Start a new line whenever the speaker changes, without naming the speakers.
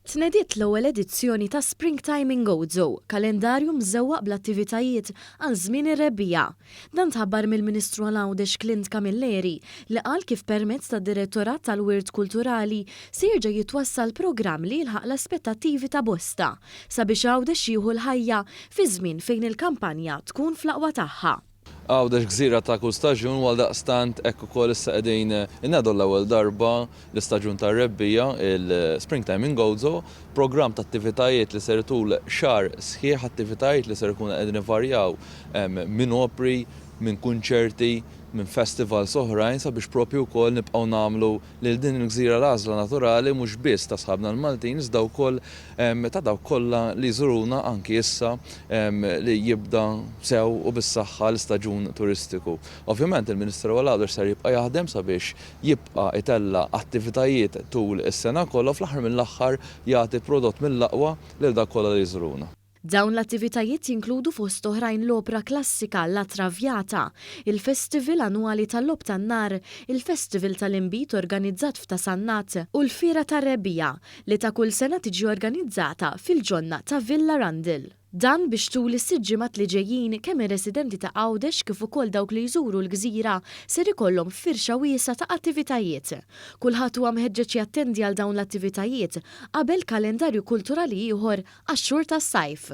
Tnediet l-ewwel edizzjoni ta' Springtime in Gozo, kalendarju mżewwaq bl-attivitajiet għal żmien ir-rebbija. Dan tħabbar mill-Ministru għal-Għawdex Clint Camilleri li qal kif permezz tad-Direttorat tal-Wirt Kulturali se jerġa' jitwassal programm li jilħaq l-aspettattivi ta' bosta sabiex Għawdex jieħu l-ħajja fi żmien fejn il-kampanja tkun fl-aqwa tagħha.
Għawdex gżira ta' kull staġun għal daqstant ekku kol issa qegħdin innadu l-ewwel darba l-istaġun tar-rebbija il-Springtime in Gozo, programm ta' attivitajiet li ser tul xahar sħiħ, attivitajiet li ser ikunu qegħdin ivarjaw minn opri, minn kunċerti, minn festivals oħrajn sabiex propju wkoll nibqgħu nagħmlu lil din il-gżira l-għażla naturali mhux biss ta' sħabna l-Maltin iżda wkoll ta' dawk kollha li jżuruna anki issa li jibda sew u bis-saħħa l-istaġun turistiku. Ovvjament il-Ministru għal-Għawdex ser jibqa' jaħdem sabiex jibqa' itella attivitajiet tul is-sena kollha fl-aħħar mill-aħħar jagħti prodott mill-aqwa lil dak kollha li jżuruna.
Dawn l-attivitajiet jinkludu fost oħrajn l-opra klassika La Traviata, il-Festival Annwali tal-Lob tan-Nar, il-Festival tal-Inbit organizzat f'Tasannat u l-Fira tar-Rebbija li ta' kull sena tiġi organizzata fil-ġonna ta' Villa Randil. Dan biex tul is-siġġimat li ġejjin kemm ir-residenti ta' Għawdex kif ukoll dawk li jżuru l-gżira ser ikollhom firxa wiesa ta' attivitajiet. Kulħadd huwa mħeġġeġ jattendi għal dawn l-attivitajiet qabel kalendarju kulturali ieħor għax-xhur tas-sajf.